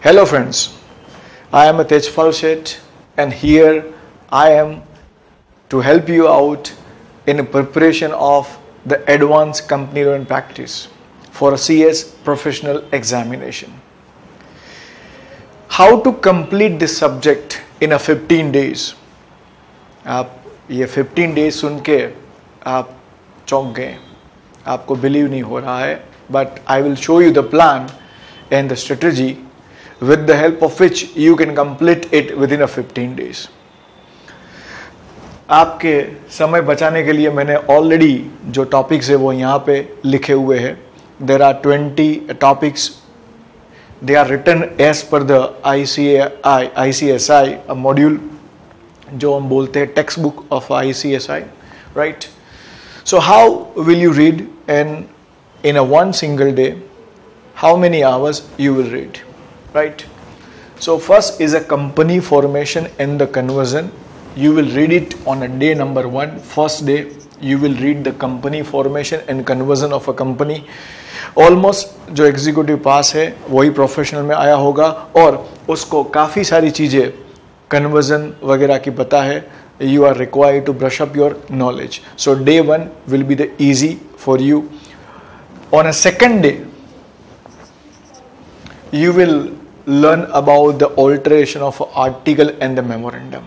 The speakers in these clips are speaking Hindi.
Hello friends, I am Tejpal Sheth and here I am to help you out in preparation of the Advanced Company Law and Practice for a CS professional examination. How to complete this subject in a 15 days? आप ये 15 days सुन के आप चौंक गए, आपको बिलीव नहीं हो रहा है, but I will show you the plan and the strategy with the help of which you can complete it within a 15 days. आपके समय बचाने के लिए मैंने ऑलरेडी जो टॉपिक्स है वो यहाँ पे लिखे हुए हैं. There are 20 topics. They are written as per the ICSI a module जो हम बोलते हैं text book of ICSI, right? So how will you read in a one single day? How many hours you will read? Right. So first is a company formation and the conversion. You will read it on a day number 1. First day you will read the company formation and conversion of a company. Almost जो एग्जीक्यूटिव पास है वही प्रोफेशनल में आया होगा और उसको काफ़ी सारी चीज़ें कन्वर्जन वगैरह की पता है. You are required to brush up your knowledge. So day 1 will be the easy for you. On a second day you will learn about the alteration of article and the memorandum.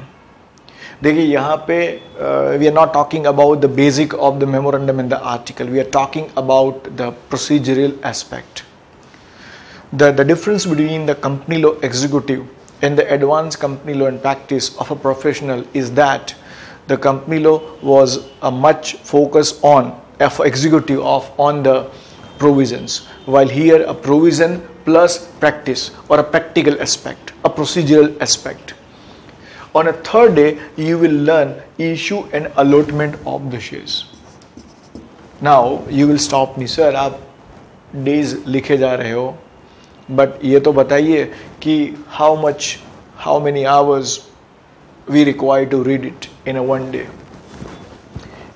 देखिए यहाँ पे we are not talking about the basic of the memorandum and the article. We are talking about the procedural aspect. The difference between the company law executive and the advanced company law and practice of a professional is that the company law was a much focus on executive on the provisions, while here a provision plus practice or a practical aspect, a procedural aspect. On a third day, you will learn issue and allotment of the shares. Now you will stop me, sir, आप days लिखे जा रहे हो, but ये तो बताइए कि how many hours we require to read it in a one day.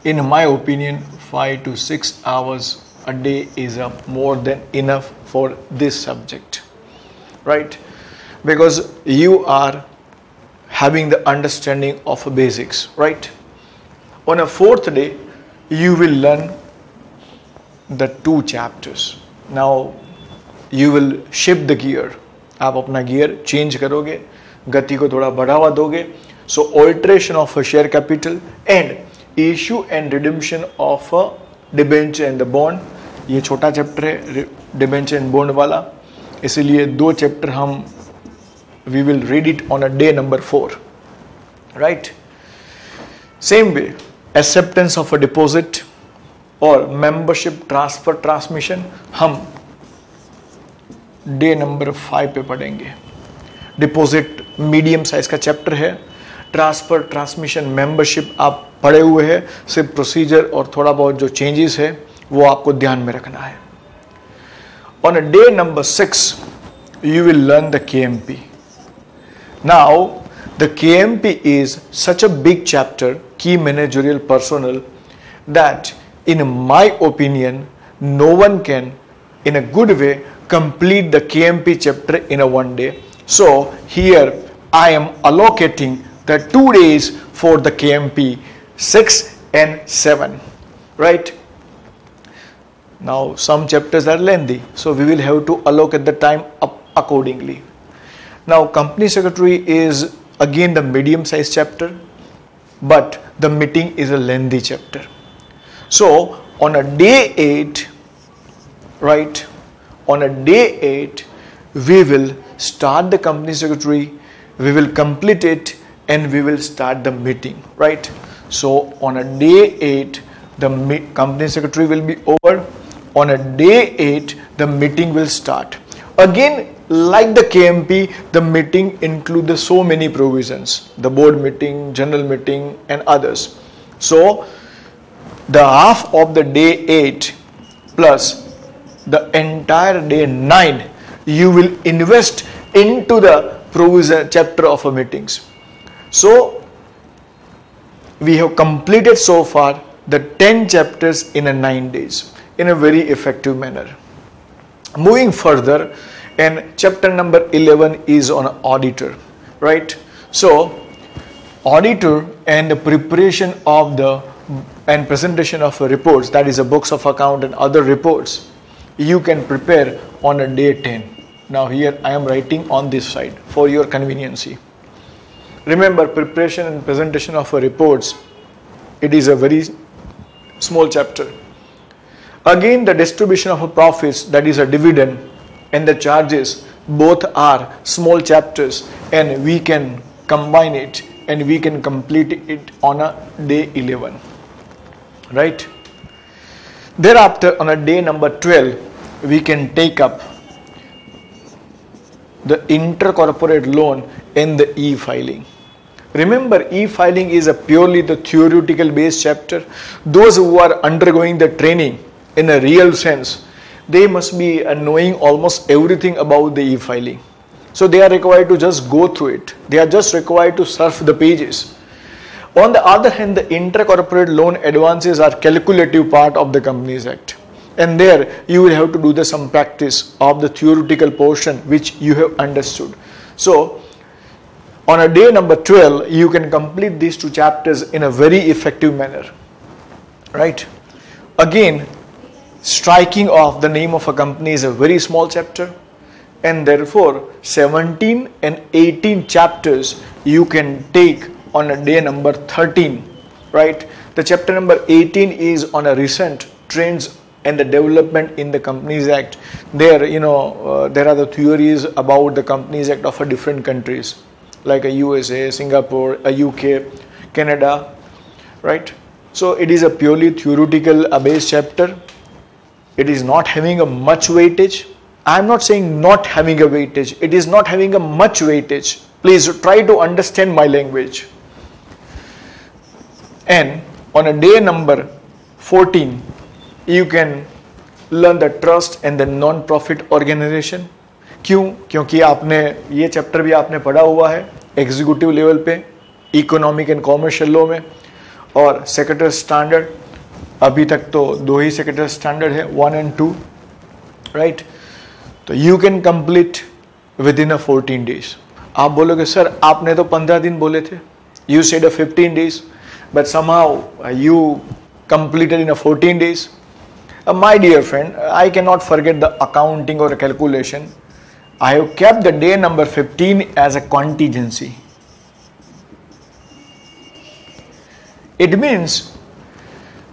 In my opinion, 5 to 6 hours a day is more than enough for this subject, right? Because you are having the understanding of basics, right? On a fourth day, you will learn the 2 chapters. Now you will shift the gear. आप अपना गियर चेंज करोगे, गति को थोड़ा बढ़ावा दोगे. So alteration of a share capital and issue and redemption of a debenture and the bond. ये छोटा चैप्टर है डिबेंचर एंड बॉन्ड वाला, इसीलिए 2 चैप्टर हम we will read it on a day number 4, right? Same way acceptance of a deposit और मेंबरशिप ट्रांसफर ट्रांसमिशन हम डे नंबर 5 पे पढ़ेंगे. डिपॉजिट मीडियम साइज का चैप्टर है. ट्रांसफर ट्रांसमिशन मेंबरशिप आप पढ़े हुए हैं, सिर्फ प्रोसीजर और थोड़ा बहुत जो चेंजेस है वो आपको ध्यान में रखना है. On a day number 6 you will learn the KMP. Now the KMP is such a big chapter, key managerial personnel, that in my opinion no one can in a good way complete the KMP chapter in a one day. So here I am allocating the 2 days for the KMP 6 and 7, right? Now some chapters are lengthy, so we will have to allocate the time up accordingly. Now company secretary is again the medium size chapter, but the meeting is a lengthy chapter. So on a day 8, right, on a day 8 we will start the company secretary, we will complete it and we will start the meeting, right? So on a day 8 the company secretary will be over. On a day 8 the meeting will start. Again, like the KMP, the meeting includes so many provisions, the board meeting, general meeting and others. So the half of the day 8 plus the entire day 9 you will invest into the provision chapter of a meetings. So we have completed so far the 10 chapters in a 9 days in a very effective manner. Moving further, and chapter number 11 is on auditor, right? So auditor and the preparation of the and presentation of reports, that is a books of account and other reports, you can prepare on a day 10. Now here I am writing on this side for your conveniency. Remember, preparation and presentation of reports, it is a very small chapter. Again, the distribution of a profits, that is a dividend, and the charges, both are small chapters, and we can combine it and we can complete it on a day 11, right? Thereafter, on a day number 12, we can take up the intercorporate loan and the e-filing. Remember, e-filing is a purely the theoretical based chapter. Those who are undergoing the training in a real sense, they must be knowing almost everything about the e-filing. So they are required to just go through it. They are just required to surf the pages. On the other hand, the intercorporate loan advances are calculative part of the Companies Act. And there you will have to do some practice of the theoretical portion which you have understood. So on a day number 12, you can complete these two chapters in a very effective manner, right? Again, striking off the name of a company is a very small chapter, and therefore 17 and 18 chapters you can take on a day number 13, right? The chapter number 18 is on a recent trends and the development in the Companies Act. There, there are the theories about the Companies Act of different countries, like a USA, Singapore, a UK, Canada, right? So it is a purely theoretical based chapter. It is not having a much weightage. I am not saying not having a weightage. It is not having a much weightage. Please try to understand my language. And on a day number 14, you can learn the trust and the non-profit organization. क्यों? क्योंकि आपने ये चैप्टर भी आपने पढ़ा हुआ है एग्जीक्यूटिव लेवल पे, इकोनॉमिक एंड कॉमर्शियल लॉ में, और सेक्रेटरी स्टैंडर्ड, अभी तक तो दो ही सेक्रेटरी स्टैंडर्ड है, 1 and 2, राइट? तो you can complete with in 14 days. आप बोलोगे सर आपने तो 15 दिन बोले थे, you said 15 days, but somehow you completed in 14 days. My dear friend, I cannot forget the accounting or calculation. I have kept the day number 15 as a contingency. It means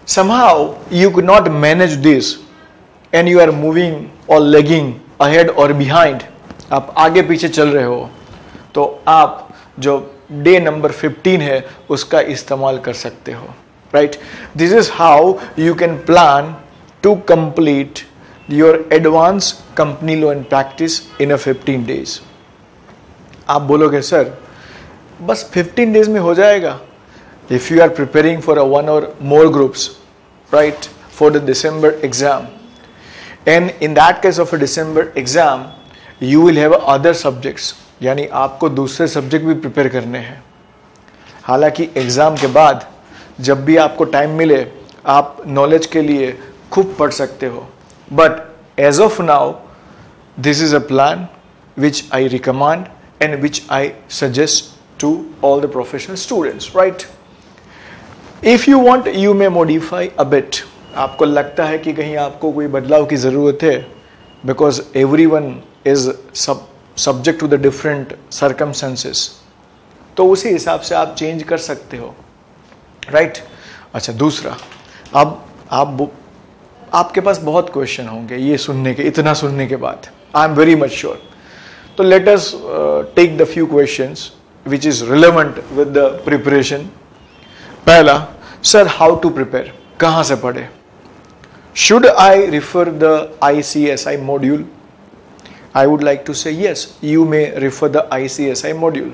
somehow you could not manage this and you are moving or lagging ahead or behind. आप आगे पीछे चल रहे हो, तो आप जो डे नंबर 15 है उसका इस्तेमाल कर सकते हो, right? This is how you can plan to complete your advanced company law and practice in a 15 days. आप बोलोगे सर बस 15 days में हो जाएगा. If you are preparing for a 1 or more groups, right, for the December exam, and in that case of a December exam, you will have other subjects, यानी आपको दूसरे सब्जेक्ट भी प्रिपेयर करने हैं. हालांकि एग्जाम के बाद जब भी आपको टाइम मिले आप नॉलेज के लिए खूब पढ़ सकते हो, but as of now this is a plan which I recommend and which I suggest to all the professional students, right? If you want you may modify a bit. आपको लगता है कि कहीं आपको कोई बदलाव की ज़रूरत है, because everyone is subject to the different circumstances, तो उसी हिसाब से आप चेंज कर सकते हो, राइट? अच्छा, दूसरा, अब आपके पास बहुत क्वेश्चन होंगे ये सुनने के, इतना सुनने के बाद, I am very much sure. तो let us take the few questions which is relevant with the preparation. पहला, सर हाउ टू प्रिपेयर, कहाँ से पढ़े? Should I refer the ICSI module? I would like to say yes, you may refer the ICSI module,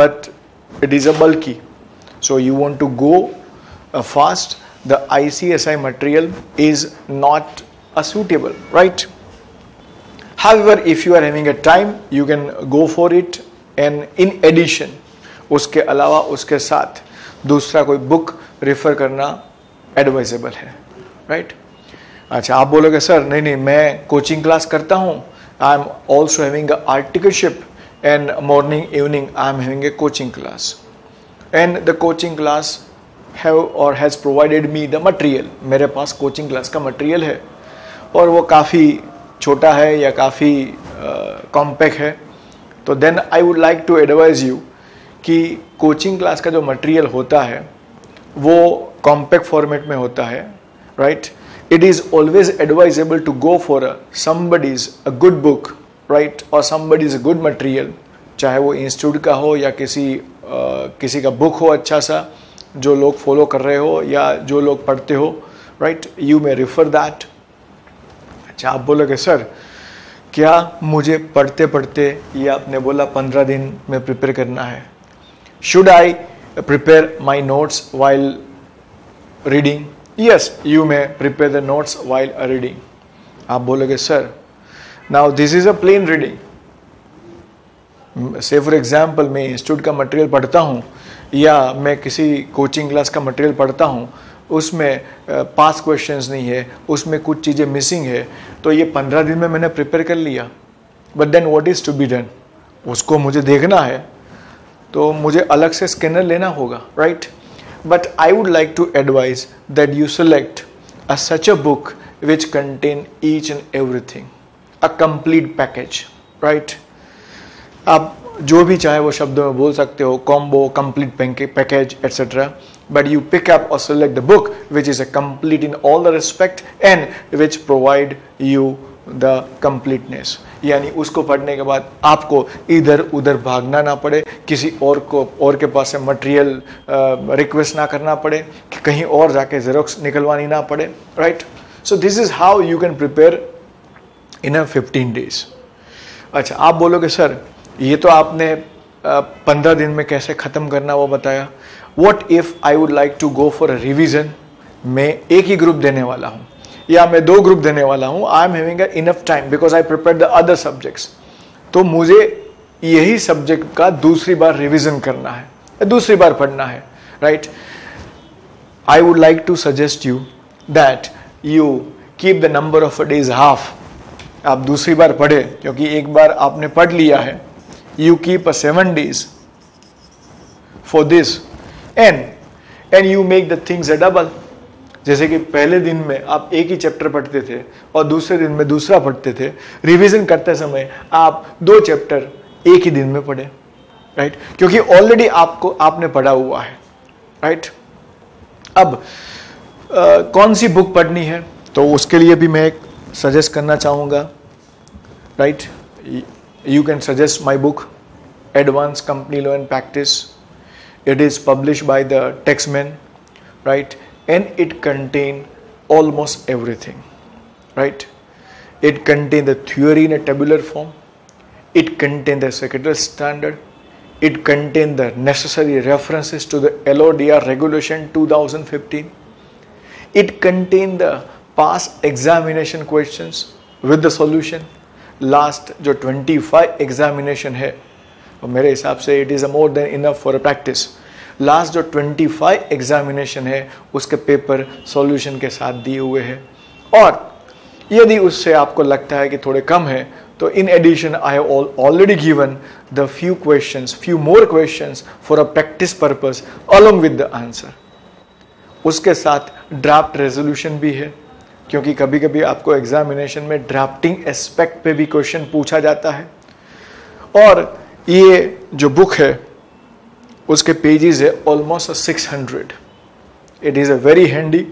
but it is a bulky, so you want to go fast. The ICSI material is not suitable, right? However, if you are having a time, you can go for it, and in addition, उसके अलावा उसके साथ दूसरा कोई बुक रेफर करना एडवाइजेबल है, राइट? अच्छा, आप बोलोगे सर नहीं मैं कोचिंग क्लास करता हूँ I am also having a articleship, and morning evening I am having a coaching class, and the coaching class have or has provided me the material. मेरे पास कोचिंग क्लास का मटेरियल है और वो काफ़ी छोटा है या काफ़ी कॉम्पैक्ट है, तो then I would like to advise you कि कोचिंग क्लास का जो मटेरियल होता है वो कॉम्पैक्ट फॉर्मेट में होता है, right. It is always advisable to go for a good book, right, or somebody's a good material, चाहे वो इंस्टीट्यूट का हो या किसी का बुक हो अच्छा सा जो लोग फॉलो कर रहे हो या जो लोग पढ़ते हो, right. You may refer that. अच्छा, आप बोलोगे सर क्या मुझे पढ़ते पढ़ते ये आपने बोला 15 दिन में प्रिपेयर करना है, should I prepare my notes while reading? Yes, you may prepare the notes while reading. आप बोलोगे sir now this is a plain reading. Say for example मैं इंस्टीट्यूट का मटेरियल पढ़ता हूँ या मैं किसी कोचिंग क्लास का मटेरियल पढ़ता हूँ, उसमें पास क्वेश्चंस नहीं है, उसमें कुछ चीज़ें मिसिंग है, तो ये 15 दिन में मैंने प्रिपेयर कर लिया. But then what is to be done? उसको मुझे देखना है तो मुझे अलग से स्कैनर लेना होगा, right. But I would like to advise that you select such a book which contain each and everything, a complete package, right? आप जो भी चाहे वो शब्दों में बोल सकते हो, combo, complete package, etc. But you pick up or select the book which is a complete in all the respect and which provide you the completeness. यानी उसको पढ़ने के बाद आपको इधर उधर भागना ना पड़े, किसी और के पास से मटेरियल रिक्वेस्ट ना करना पड़े, कि कहीं और जाके जेरोक्स निकलवानी ना पड़े, right. So this is how you can prepare in a 15 days. अच्छा, आप बोलोगे सर ये तो आपने 15 दिन में कैसे ख़त्म करना वो बताया. What if I would like to go for a revision? मैं एक ही ग्रुप देने वाला हूँ या मैं 2 ग्रुप देने वाला हूँ. I am having enough time because I prepare the other subjects. तो मुझे यही सब्जेक्ट का दूसरी बार रिवीजन करना है, दूसरी बार पढ़ना है, right. I would like to suggest you that you keep the number of days half. आप दूसरी बार पढ़े क्योंकि एक बार आपने पढ़ लिया है. You keep 7 days for this and you make the things a double. जैसे कि पहले दिन में आप एक ही चैप्टर पढ़ते थे और दूसरे दिन में दूसरा पढ़ते थे, रिवीजन करते समय आप 2 चैप्टर एक ही दिन में पढ़े, राइट, क्योंकि ऑलरेडी आपने पढ़ा हुआ है, राइट. अब कौन सी बुक पढ़नी है तो उसके लिए भी मैं एक सजेस्ट करना चाहूँगा, right. You can suggest my book advance company law and practice. It is published by the Taxmann, right. And it contain almost everything, right. It contain the theory in a tabular form, it contain the secretarial standard, it contain the necessary references to the LODR regulation 2015, it contain the past examination questions with the solution. Last जो 25 examination है और मेरे हिसाब से it is more than enough for a practice. Last जो 25 एग्जामिनेशन है उसके पेपर सॉल्यूशन के साथ दिए हुए हैं. और यदि उससे आपको लगता है कि थोड़े कम है तो in addition I have already given the few more questions for a practice purpose along with the answer. उसके साथ ड्राफ्ट रेजोल्यूशन भी है क्योंकि कभी कभी आपको एग्जामिनेशन में ड्राफ्टिंग एस्पेक्ट पे भी क्वेश्चन पूछा जाता है. और ये जो बुक है उसके पेजेस है almost 600. It is a very handy.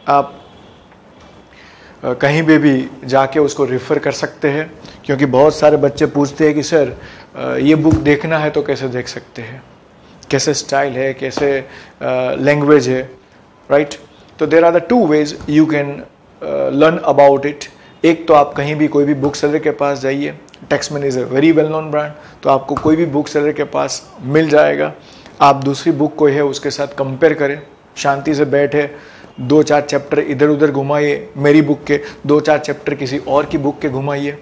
आप कहीं पे भी जाके उसको रेफ़र कर सकते हैं क्योंकि बहुत सारे बच्चे पूछते हैं कि सर ये बुक देखना है तो कैसे देख सकते हैं, कैसे स्टाइल है, कैसे लैंग्वेज है, राइट. तो there are the 2 ways you can learn about it. एक तो आप कहीं भी कोई भी बुक सेलर के पास जाइए. Taxmann is a very well known brand, तो आपको कोई भी बुक सेलर के पास मिल जाएगा. आप दूसरी बुक कोई है उसके साथ कंपेयर करें, शांति से बैठे 2-4 चैप्टर इधर उधर घुमाइए, मेरी बुक के 2-4 चैप्टर किसी और की बुक के घुमाइए.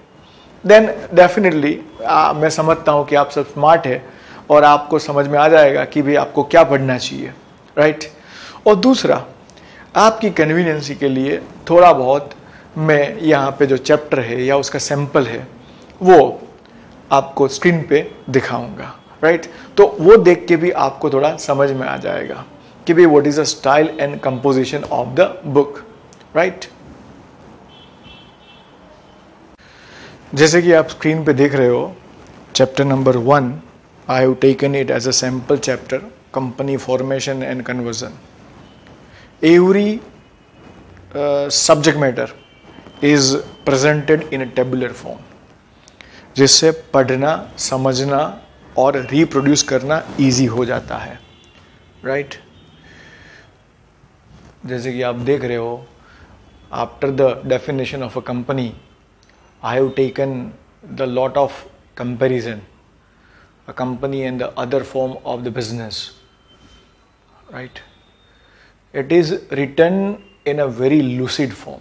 देन डेफिनेटली मैं समझता हूँ कि आप सब स्मार्ट है और आपको समझ में आ जाएगा कि भाई आपको क्या पढ़ना चाहिए, राइट. और दूसरा, आपकी कन्वीनियंसी के लिए थोड़ा बहुत मैं यहाँ पे जो चैप्टर है या उसका सैंपल है वो आपको स्क्रीन पे दिखाऊंगा, राइट। तो वो देख के भी आपको थोड़ा समझ में आ जाएगा कि भाई what is the style and composition of the book, right. जैसे कि आप स्क्रीन पे देख रहे हो, chapter number 1 I have taken it as a sample chapter, company formation and conversion. Every subject matter is presented in a tabular form, जिससे पढ़ना, समझना और रिप्रोड्यूस करना इजी हो जाता है, राइट। जैसे कि आप देख रहे हो, after the definition of a company I have taken the lot of comparison, a company and the other form of the business, right. It is written in a very lucid form,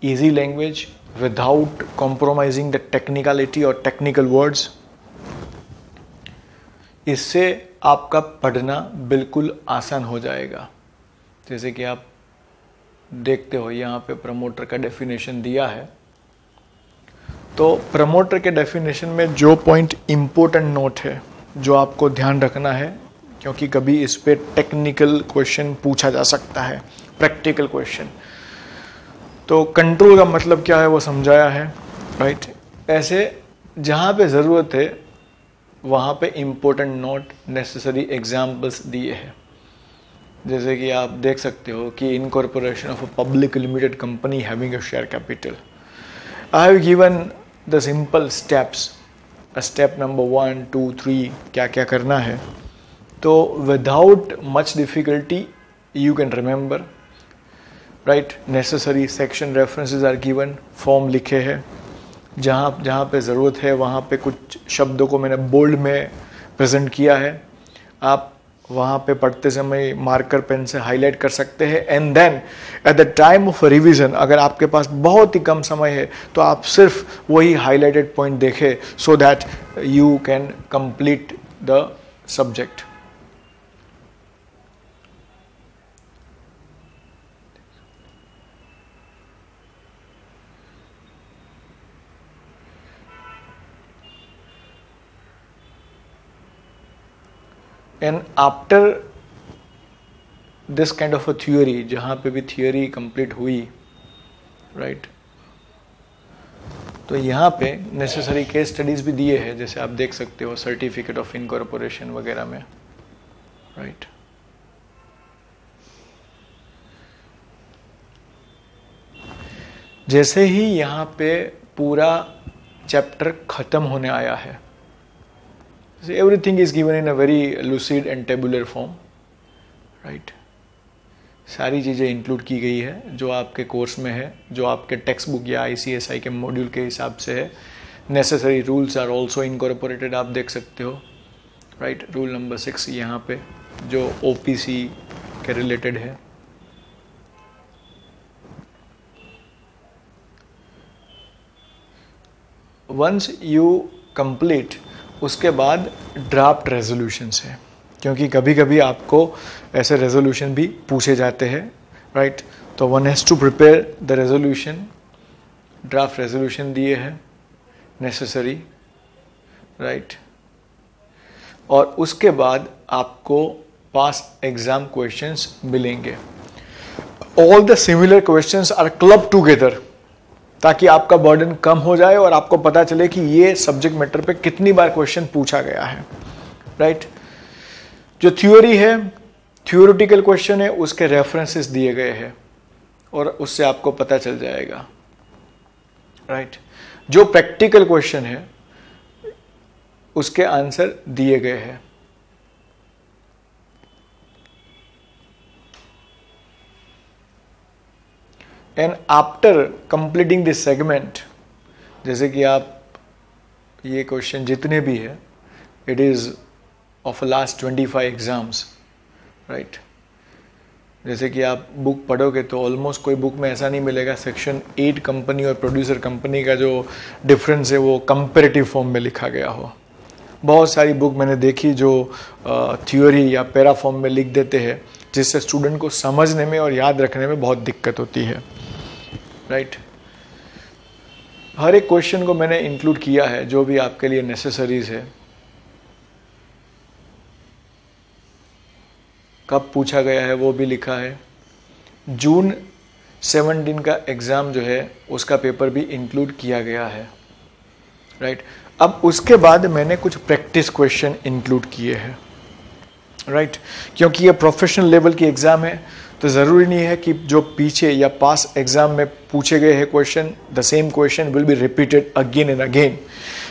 easy language without compromising the technicality or technical words। इससे आपका पढ़ना बिल्कुल आसान हो जाएगा। जैसे कि आप देखते हो यहाँ पे प्रमोटर का डेफिनेशन दिया है, तो प्रमोटर के डेफिनेशन में जो पॉइंट इम्पोर्टेंट नोट है, जो आपको ध्यान रखना है, क्योंकि कभी इस पे टेक्निकल क्वेश्चन पूछा जा सकता है, प्रैक्टिकल क्वेश्चन। तो कंट्रोल का मतलब क्या है वो समझाया है, राइट। ऐसे जहाँ पे ज़रूरत है वहाँ पे इम्पोर्टेंट नोट, नेसेसरी एग्जाम्पल्स दिए हैं। जैसे कि आप देख सकते हो कि incorporation of a public limited company having a share capital, I have given the simple steps, step number 1, 2, 3 क्या क्या करना है। तो without much difficulty you can remember, right. Necessary section references are given, form लिखे हैं, जहाँ जहाँ पे ज़रूरत है वहाँ पे कुछ शब्दों को मैंने बोल्ड में प्रेजेंट किया है। आप वहाँ पे पढ़ते समय मार्कर पेन से हाईलाइट कर सकते हैं। And then at the time of revision, अगर आपके पास बहुत ही कम समय है तो आप सिर्फ वही हाईलाइटेड पॉइंट देखें, so that you can complete the subject. And after this kind of a theory, जहाँ पे भी थियोरी कंप्लीट हुई, राइट, तो यहाँ पे नेसेसरी केस स्टडीज भी दिए हैं, जैसे आप देख सकते हो सर्टिफिकेट ऑफ इनकॉर्पोरेशन वगैरह में, राइट। जैसे ही यहाँ पे पूरा चैप्टर खत्म होने आया है, everything is given in a very lucid and tabular form, right। सारी चीज़ें इंक्लूड की गई है जो आपके कोर्स में है, जो आपके टेक्स्ट बुक या ICSI के मॉड्यूल के हिसाब से है। Necessary rules are also incorporated, आप देख सकते हो, राइट। रूल नंबर 6 यहाँ पे जो OPC के रिलेटेड है। वंस यू कंप्लीट, उसके बाद ड्राफ्ट रेजोल्यूशंस है, क्योंकि कभी कभी आपको ऐसे रेजोल्यूशन भी पूछे जाते हैं, राइट। तो one has to prepare the resolution, draft resolution दिए हैं नेसेसरी, राइट। और उसके बाद आपको पास्ट एग्जाम क्वेश्चंस मिलेंगे। All the similar questions are club together, ताकि आपका बर्डन कम हो जाए और आपको पता चले कि ये सब्जेक्ट मैटर पे कितनी बार क्वेश्चन पूछा गया है, राइट। जो थ्योरी है, थ्योरेटिकल क्वेश्चन है, उसके रेफरेंसेस दिए गए हैं और उससे आपको पता चल जाएगा, राइट। जो प्रैक्टिकल क्वेश्चन है उसके आंसर दिए गए हैं। And after completing this segment, जैसे कि आप ये क्वेश्चन जितने भी है, it is of last 25 exams, right. जैसे कि आप बुक पढ़ोगे तो ऑलमोस्ट कोई बुक में ऐसा नहीं मिलेगा सेक्शन 8 कंपनी और प्रोड्यूसर कंपनी का जो डिफरेंस है वो कंपेरेटिव फॉर्म में लिखा गया हो। बहुत सारी बुक मैंने देखी जो थ्योरी या पैरा फॉर्म में लिख देते हैं, जिससे स्टूडेंट को समझने में और याद रखने में बहुत दिक्कत होती है, राइट। हर एक क्वेश्चन को मैंने इंक्लूड किया है जो भी आपके लिए नेसेसरीज है। कब पूछा गया है वो भी लिखा है। जून 17 का एग्ज़ाम जो है उसका पेपर भी इंक्लूड किया गया है, राइट। अब उसके बाद मैंने कुछ प्रैक्टिस क्वेश्चन इंक्लूड किए हैं, राइट। क्योंकि ये प्रोफेशनल लेवल की एग्ज़ाम है तो ज़रूरी नहीं है कि जो पीछे या पास एग्ज़ाम में पूछे गए हैं question, the same question will be repeated again and again.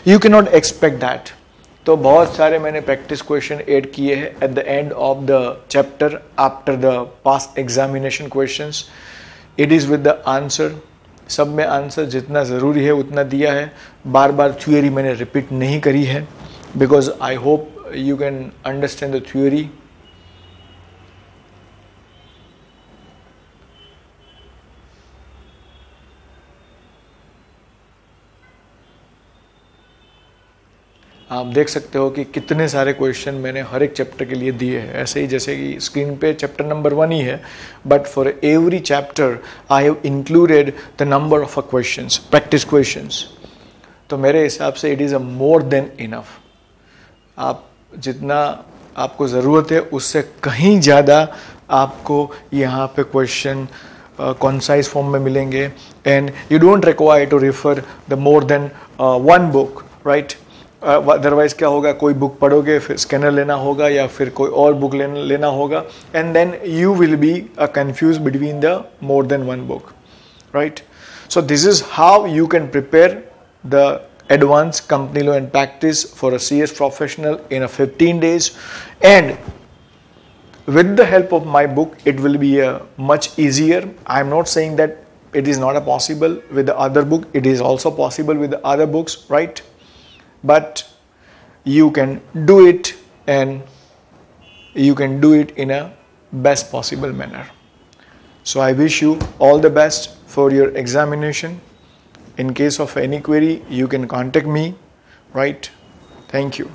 You can not expect that. तो बहुत सारे मैंने प्रैक्टिस क्वेश्चन ऐड किए हैं at the end of the chapter after the pass examination questions. It is with the answer. सब में आंसर जितना ज़रूरी है उतना दिया है। बार बार थ्योरी मैंने रिपीट नहीं करी है because I hope you can understand the theory. आप देख सकते हो कि कितने सारे क्वेश्चन मैंने हर एक चैप्टर के लिए दिए हैं। ऐसे ही जैसे कि स्क्रीन पे चैप्टर नंबर 1 ही है, but for every chapter I have included the number of questions, practice questions. तो मेरे हिसाब से it is a more than enough. आप जितना आपको ज़रूरत है उससे कहीं ज़्यादा आपको यहाँ पे क्वेश्चन कॉन्साइज फॉर्म में मिलेंगे and you don't require to refer the more than 1 book, right. Otherwise क्या होगा, कोई बुक पढ़ोगे फिर स्कैनर लेना होगा या फिर कोई और बुक लेना होगा and then you will be confuse between the more than 1 book, right. So this is how you can prepare the advanced company law and practice for a CS professional in a 15 days, and with the help of my book it will be much easier. I am not saying that it is not a possible with the other book, it is also possible with the other books, right? But you can do it and you can do it in a best possible manner. So I wish you all the best for your examination. In case of any query, you can contact me, right? Thank you.